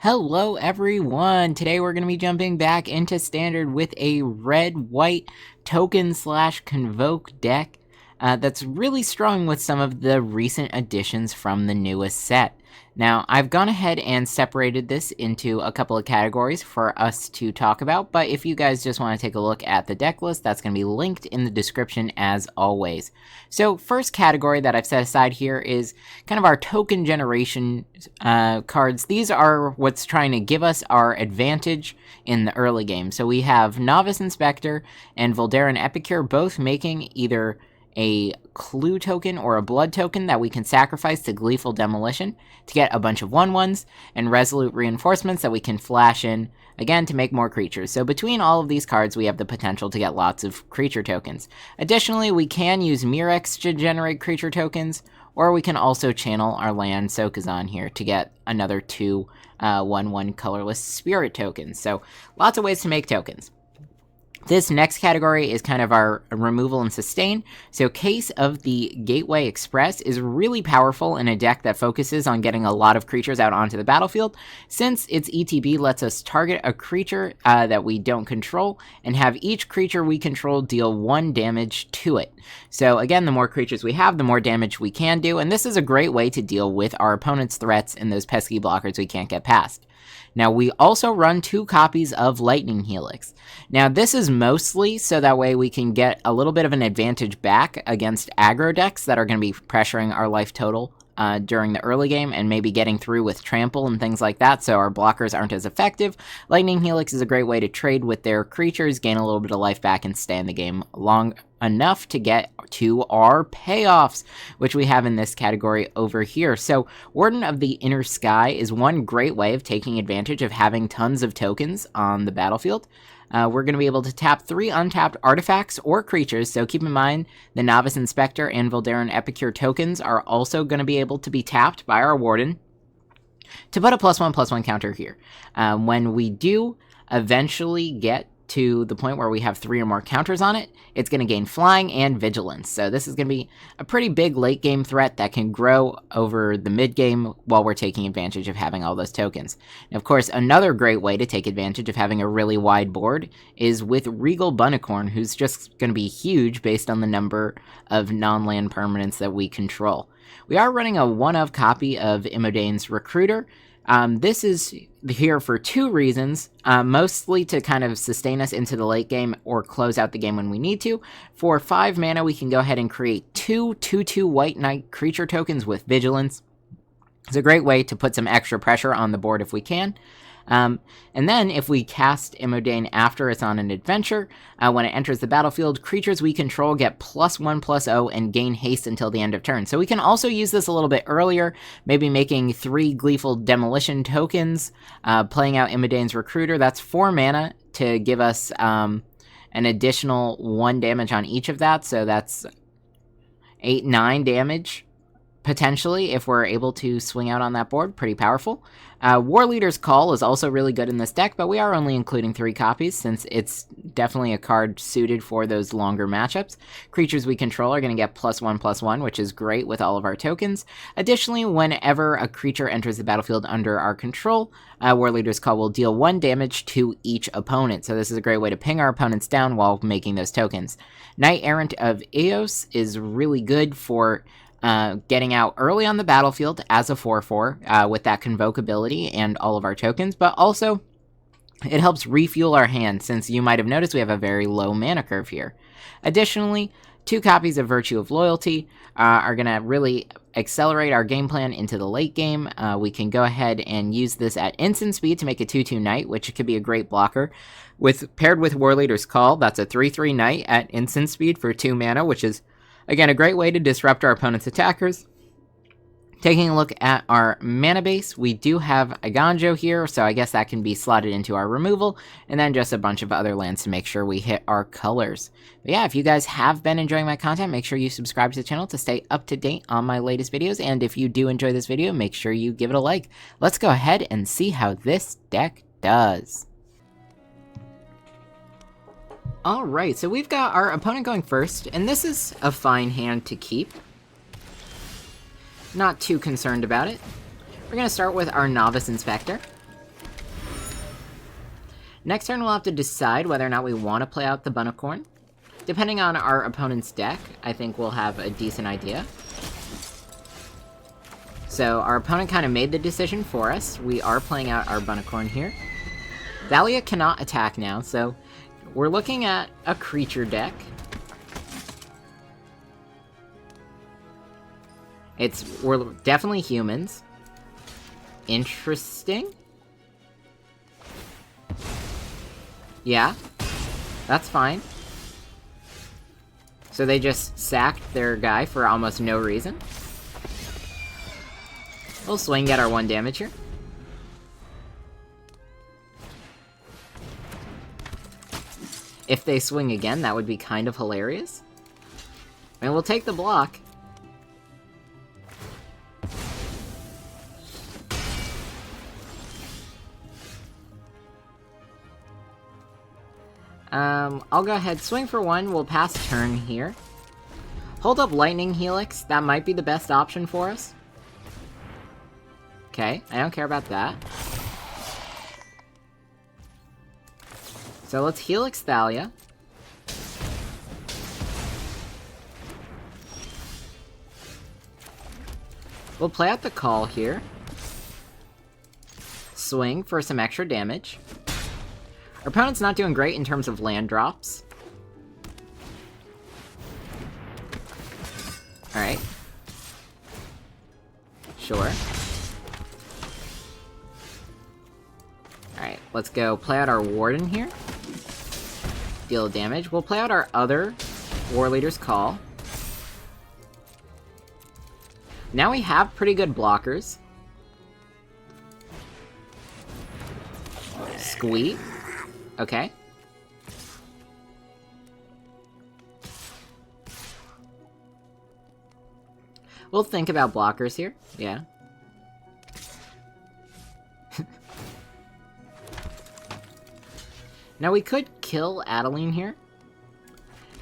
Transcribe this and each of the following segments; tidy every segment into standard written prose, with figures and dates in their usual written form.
Hello everyone! Today we're going to be jumping back into Standard with a red-white token/convoke deck that's really strong with some of the recent additions from the newest set. Now, I've gone ahead and separated this into a couple of categories for us to talk about, but if you guys just want to take a look at the deck list, that's going to be linked in the description as always. So, first category that I've set aside here is kind of our token generation cards. These are what's trying to give us our advantage in the early game. So we have Novice Inspector and Voldaren Epicure both making either a clue token or a blood token that we can sacrifice to Gleeful Demolition to get a bunch of 1/1s, and Resolute Reinforcements that we can flash in, again, to make more creatures. So between all of these cards, we have the potential to get lots of creature tokens. Additionally, we can use Mirex to generate creature tokens, or we can also channel our land Sokazan here to get another 2 1/1 colorless spirit tokens. So lots of ways to make tokens. This next category is kind of our removal and sustain. So Case of the Gateway Express is really powerful in a deck that focuses on getting a lot of creatures out onto the battlefield, since its ETB lets us target a creature that we don't control and have each creature we control deal 1 damage to it. So again, the more creatures we have, the more damage we can do, and this is a great way to deal with our opponent's threats and those pesky blockers we can't get past. Now, we also run 2 copies of Lightning Helix. Now, this is mostly so that way we can get a little bit of an advantage back against aggro decks that are going to be pressuring our life total during the early game and maybe getting through with trample and things like that, so our blockers aren't as effective. Lightning Helix is a great way to trade with their creatures, gain a little bit of life back, and stay in the game long enough to get to our payoffs, which we have in this category over here. So Warden of the Inner Sky is one great way of taking advantage of having tons of tokens on the battlefield. We're going to be able to tap 3 untapped artifacts or creatures, so keep in mind the Novice Inspector and Voldaren Epicure tokens are also going to be able to be tapped by our Warden to put a +1/+1 counter here. When we do eventually get to the point where we have 3 or more counters on it, it's going to gain flying and vigilance. So this is going to be a pretty big late game threat that can grow over the mid game while we're taking advantage of having all those tokens. And of course, another great way to take advantage of having a really wide board is with Regal Bunnicorn, who's just going to be huge based on the number of non-land permanents that we control. We are running a 1-of copy of Imodane's Recruiter. This is here for 2 reasons, mostly to kind of sustain us into the late game or close out the game when we need to. For 5 mana, we can go ahead and create 2 2/2 White Knight creature tokens with Vigilance. It's a great way to put some extra pressure on the board if we can. And then if we cast Imodane after it's on an adventure, when it enters the battlefield, creatures we control get +1/+0 and gain haste until the end of turn. So we can also use this a little bit earlier, maybe making 3 Gleeful Demolition tokens, playing out Imodane's Recruiter. That's 4 mana to give us an additional 1 damage on each of that, so that's 8-9 damage. Potentially, if we're able to swing out on that board. Pretty powerful. War Leader's Call is also really good in this deck, but we are only including 3 copies since it's definitely a card suited for those longer matchups. Creatures we control are going to get +1/+1, which is great with all of our tokens. Additionally, whenever a creature enters the battlefield under our control, War Leader's Call will deal 1 damage to each opponent, so this is a great way to ping our opponents down while making those tokens. Knight Errant of Eos is really good for getting out early on the battlefield as a 4/4 with that convoke ability and all of our tokens, but also it helps refuel our hand, since you might have noticed we have a very low mana curve here. Additionally, 2 copies of Virtue of Loyalty are going to really accelerate our game plan into the late game. We can go ahead and use this at instant speed to make a 2/2 Knight, which could be a great blocker. Paired with War Leader's Call, that's a 3/3 Knight at instant speed for 2 mana, which is again, a great way to disrupt our opponent's attackers. Taking a look at our mana base, we do have a Ganjo here, so I guess that can be slotted into our removal, and then just a bunch of other lands to make sure we hit our colors. But yeah, if you guys have been enjoying my content, make sure you subscribe to the channel to stay up to date on my latest videos, and if you do enjoy this video, make sure you give it a like. Let's go ahead and see how this deck does. Alright, so we've got our opponent going first, and this is a fine hand to keep. Not too concerned about it. We're going to start with our Novice Inspector. Next turn, we'll have to decide whether or not we want to play out the Bunicorn. Depending on our opponent's deck, I think we'll have a decent idea. So our opponent kind of made the decision for us. We are playing out our Bunicorn here. Thalia cannot attack now, so we're looking at a creature deck. We're definitely humans. Interesting. Yeah, that's fine. So they just sacked their guy for almost no reason. We'll swing, get our 1 damage here. If they swing again, that would be kind of hilarious. And we'll take the block. I'll go ahead, swing for 1, we'll pass turn here. Hold up Lightning Helix, that might be the best option for us. Okay, I don't care about that. So let's Helix Thalia. We'll play out the call here. Swing for some extra damage. Our opponent's not doing great in terms of land drops. Alright. Sure. Alright, let's go play out our Warden here. Deal damage. We'll play out our other War Leader's Call. Now we have pretty good blockers. Squeak. Okay. We'll think about blockers here. Yeah. Now we could kill Adeline here.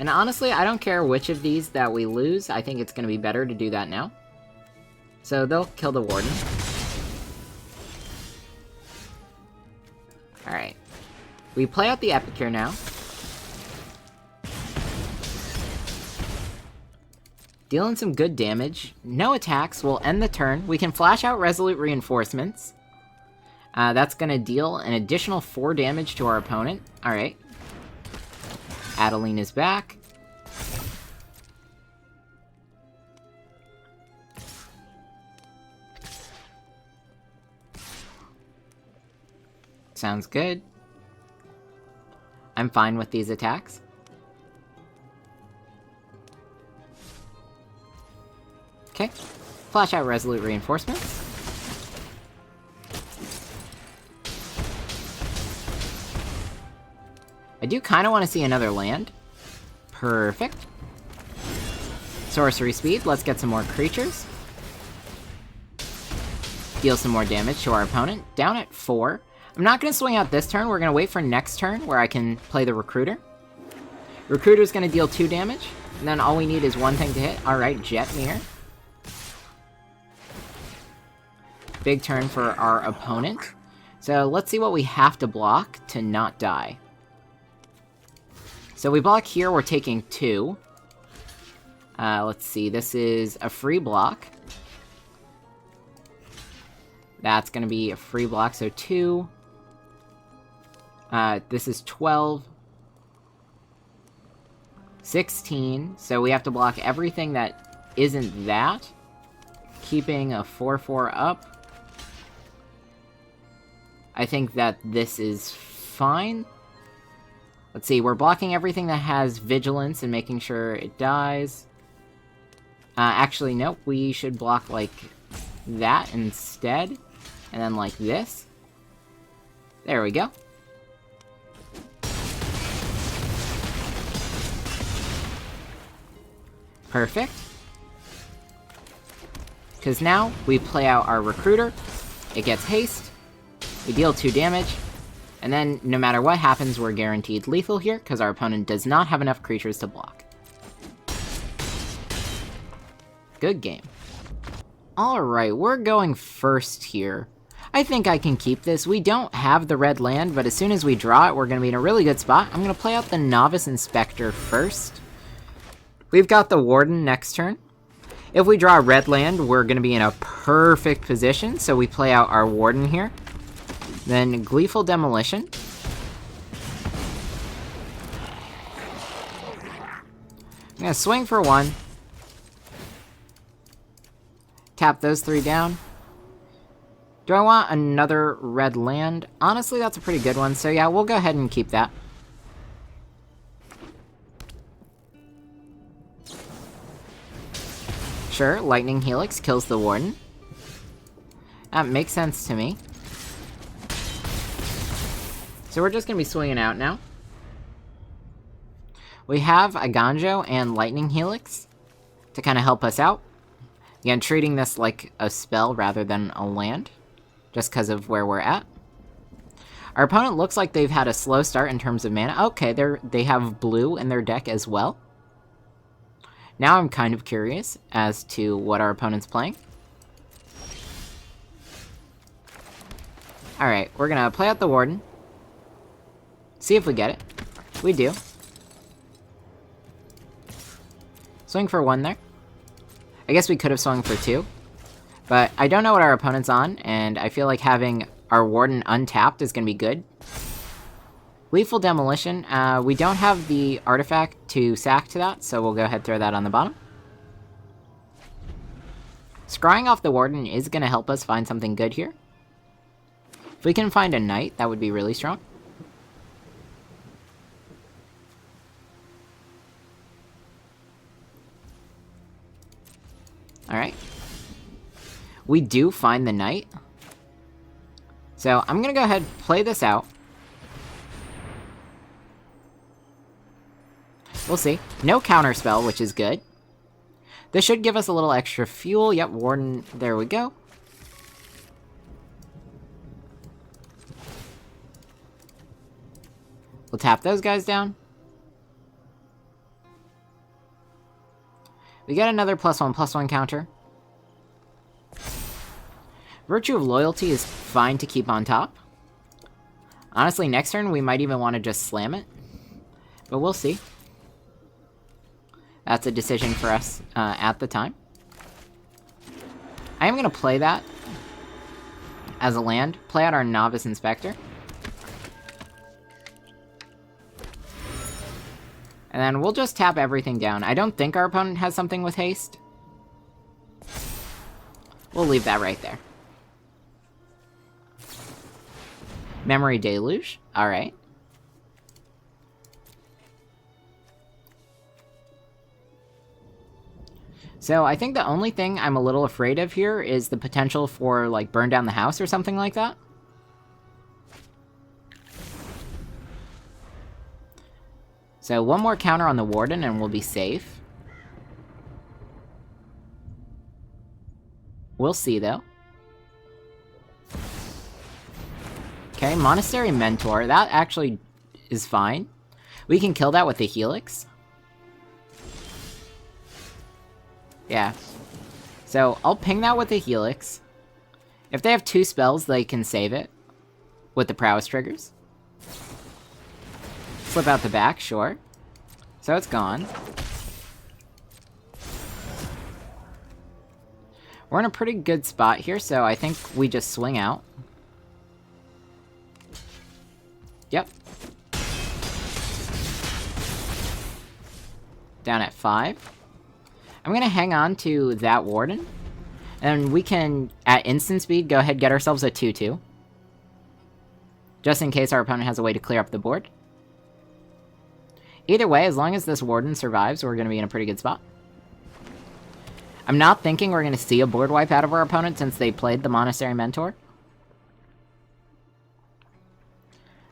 And honestly, I don't care which of these that we lose. I think it's going to be better to do that now. So they'll kill the Warden. Alright. We play out the Epic here now. Dealing some good damage. No attacks. We'll end the turn. We can flash out Resolute Reinforcements. That's gonna deal an additional 4 damage to our opponent. Alright. Adeline is back. Sounds good. I'm fine with these attacks. Okay. Flash out Resolute Reinforcements. I do kind of want to see another land. Perfect. Sorcery Speed, let's get some more creatures. Deal some more damage to our opponent. Down at 4. I'm not going to swing out this turn, we're going to wait for next turn, where I can play the Recruiter. Recruiter's going to deal 2 damage, and then all we need is 1 thing to hit. Alright, Jetmir. Big turn for our opponent. So let's see what we have to block to not die. So we block here, we're taking 2. Let's see, this is a free block. That's going to be a free block, so 2. This is 12. 16, so we have to block everything that isn't that. Keeping a 4/4 up. I think that this is fine. Let's see, we're blocking everything that has Vigilance and making sure it dies. Actually, nope, we should block like that instead. And then like this. There we go. Perfect. Because now we play out our Recruiter. It gets haste. We deal 2 damage. And then, no matter what happens, we're guaranteed lethal here, because our opponent does not have enough creatures to block. Good game. Alright, we're going first here. I think I can keep this. We don't have the red land, but as soon as we draw it, we're going to be in a really good spot. I'm going to play out the Novice Inspector first. We've got the Warden next turn. If we draw a red land, we're going to be in a perfect position, so we play out our Warden here. Then Gleeful Demolition. I'm going to swing for 1. Tap those 3 down. Do I want another red land? Honestly, that's a pretty good one, so yeah, we'll go ahead and keep that. Sure, Lightning Helix kills the Warden. That makes sense to me. So we're just going to be swinging out now. We have a Ganjo and Lightning Helix to kind of help us out. Again, treating this like a spell rather than a land, just because of where we're at. Our opponent looks like they've had a slow start in terms of mana. Okay, they have blue in their deck as well. Now I'm kind of curious as to what our opponent's playing. Alright, we're gonna play out the Warden. See if we get it. We do. Swing for 1 there. I guess we could have swung for 2. But I don't know what our opponent's on, and I feel like having our Warden untapped is going to be good. Lethal Demolition. We don't have the artifact to sack to that, so we'll go ahead and throw that on the bottom. Scrying off the Warden is going to help us find something good here. If we can find a Knight, that would be really strong. Alright. We do find the Knight. So I'm going to go ahead and play this out. We'll see. No counterspell, which is good. This should give us a little extra fuel. Yep, Warden. There we go. We'll tap those guys down. We get another +1/+1 counter. Virtue of Loyalty is fine to keep on top. Honestly, next turn we might even want to just slam it. But we'll see. That's a decision for us at the time. I am going to play that as a land. Play out our Novice Inspector. And then we'll just tap everything down. I don't think our opponent has something with haste. We'll leave that right there. Memory Deluge. Alright. So I think the only thing I'm a little afraid of here is the potential for, like, burn down the house or something like that. So one more counter on the Warden and we'll be safe. We'll see, though. Okay, Monastery Mentor. That actually is fine. We can kill that with the Helix. Yeah. So I'll ping that with the Helix. If they have 2 spells, they can save it with the Prowess triggers. Flip out the back, sure. So it's gone. We're in a pretty good spot here, so I think we just swing out. Yep. Down at 5. I'm gonna hang on to that Warden. And we can, at instant speed, go ahead and get ourselves a 2/2. Just in case our opponent has a way to clear up the board. Either way, as long as this Warden survives, we're gonna be in a pretty good spot. I'm not thinking we're gonna see a board wipe out of our opponent since they played the Monastery Mentor.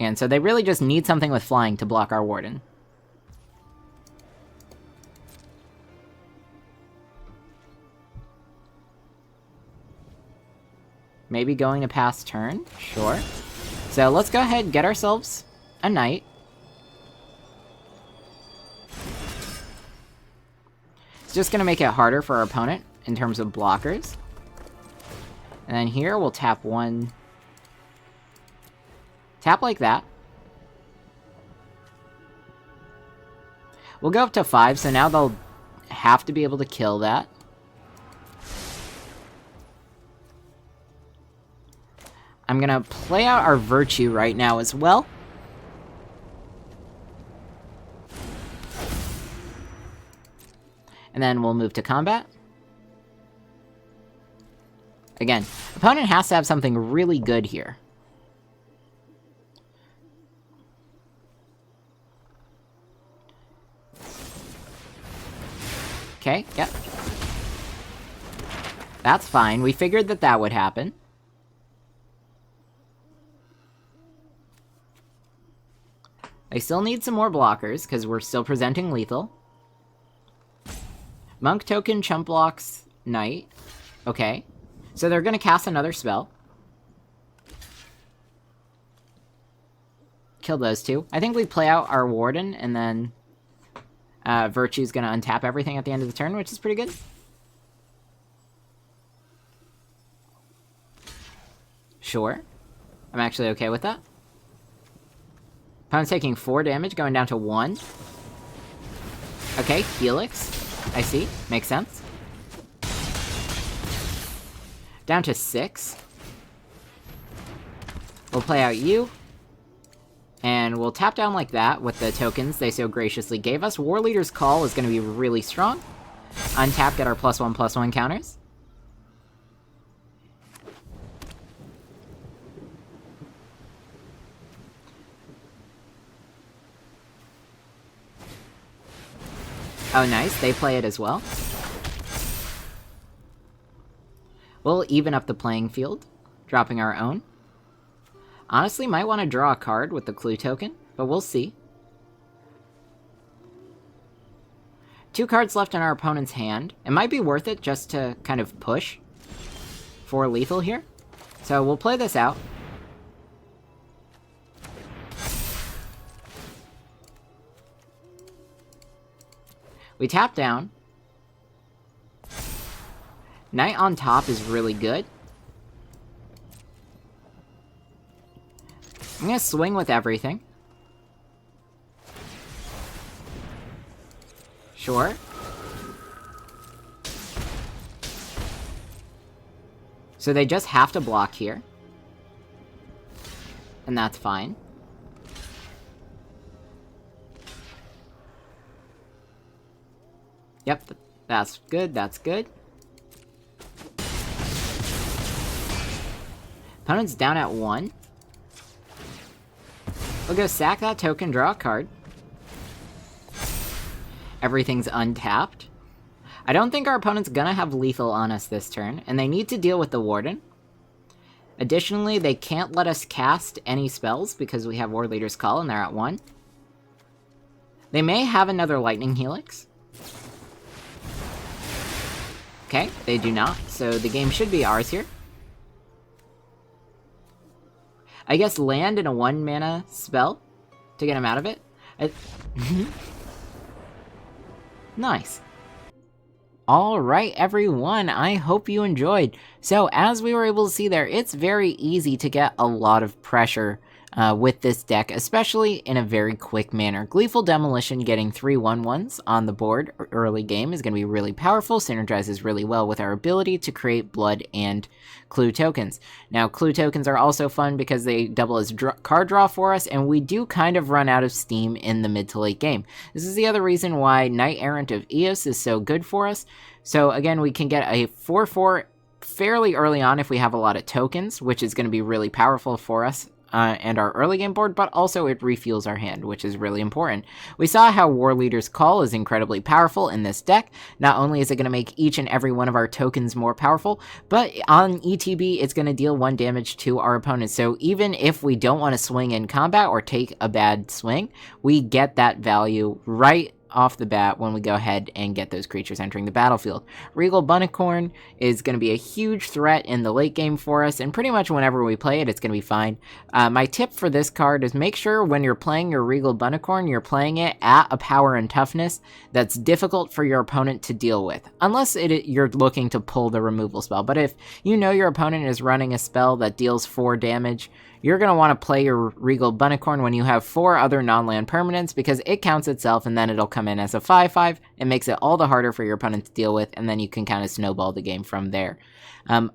And so they really just need something with flying to block our Warden. Maybe going to pass turn? Sure. So let's go ahead and get ourselves a Knight. It's just going to make it harder for our opponent in terms of blockers. And then here we'll tap 1 Helix. Tap like that. We'll go up to 5, so now they'll have to be able to kill that. I'm gonna play out our Virtue right now as well. And then we'll move to combat. Again, opponent has to have something really good here. Okay, yep. That's fine. We figured that that would happen. They still need some more blockers, because we're still presenting lethal. Monk token, chump blocks, Knight. Okay. So they're gonna cast another spell. Kill those two. I think we play out our Warden, and then Virtue's gonna untap everything at the end of the turn, which is pretty good. Sure. I'm actually okay with that. Opponent's taking 4 damage, going down to 1. Okay, helix. I see. Makes sense. Down to 6. We'll play out you. And we'll tap down like that with the tokens they so graciously gave us. War Leader's Call is going to be really strong. Untap, get our +1/+1 counters. Oh, nice. They play it as well. We'll even up the playing field, dropping our own. Honestly, might want to draw a card with the clue token, but we'll see. 2 cards left in our opponent's hand. It might be worth it just to kind of push for lethal here. So we'll play this out. We tap down. Knight on top is really good. I'm gonna swing with everything. Sure. So they just have to block here. And that's fine. Yep, that's good, that's good. Opponent's down at 1. We'll go sack that token, draw a card. Everything's untapped. I don't think our opponent's gonna have lethal on us this turn, and they need to deal with the Warden. Additionally, they can't let us cast any spells because we have War Leader's Call and they're at 1. They may have another Lightning Helix. Okay, they do not, so the game should be ours here. I guess land in a 1-mana spell to get him out of it. Nice. Alright everyone, I hope you enjoyed. So as we were able to see there, it's very easy to get a lot of pressure with this deck, especially in a very quick manner. Gleeful Demolition getting 3 1/1s on the board early game is going to be really powerful, synergizes really well with our ability to create blood and clue tokens. Now, clue tokens are also fun because they double as card draw for us, and we do kind of run out of steam in the mid to late game. This is the other reason why Knight Errant of Eos is so good for us. So again, we can get a 4/4 fairly early on if we have a lot of tokens, which is going to be really powerful for us. And our early game board, but also it refuels our hand, which is really important. We saw how War Leader's Call is incredibly powerful in this deck. Not only is it going to make each and every one of our tokens more powerful, but on ETB, it's going to deal 1 damage to our opponent. So even if we don't want to swing in combat or take a bad swing, we get that value right off the bat when we go ahead and get those creatures entering the battlefield. Regal Bunnicorn is going to be a huge threat in the late game for us, and pretty much whenever we play it, it's going to be fine. My tip for this card is make sure when you're playing your Regal Bunnicorn, you're playing it at a power and toughness that's difficult for your opponent to deal with, unless you're looking to pull the removal spell. But if you know your opponent is running a spell that deals 4 damage, you're going to want to play your Regal Bunnicorn when you have 4 other non-land permanents, because it counts itself and then it'll come in as a 5/5. It makes it all the harder for your opponent to deal with, and then you can kind of snowball the game from there.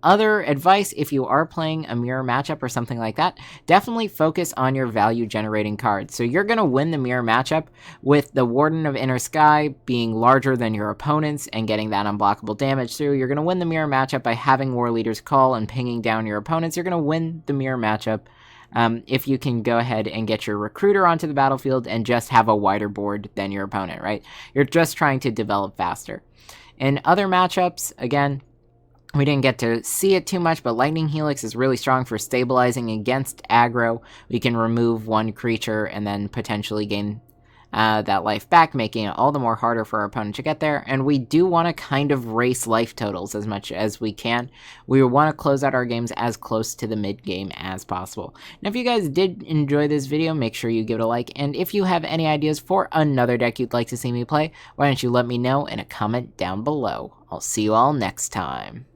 Other advice, if you are playing a mirror matchup or something like that, definitely focus on your value generating cards. So you're going to win the mirror matchup with the Warden of Inner Sky being larger than your opponent's and getting that unblockable damage through. You're going to win the mirror matchup by having War Leader's Call and pinging down your opponents. You're going to win the mirror matchup if you can go ahead and get your Recruiter onto the battlefield and just have a wider board than your opponent, right? You're just trying to develop faster. In other matchups, again, we didn't get to see it too much, but Lightning Helix is really strong for stabilizing against aggro. We can remove 1 creature and then potentially gain that life back, making it all the more harder for our opponent to get there. And we do want to kind of race life totals as much as we can. We want to close out our games as close to the mid game as possible. Now, if you guys did enjoy this video, make sure you give it a like. And if you have any ideas for another deck you'd like to see me play, why don't you let me know in a comment down below. I'll see you all next time.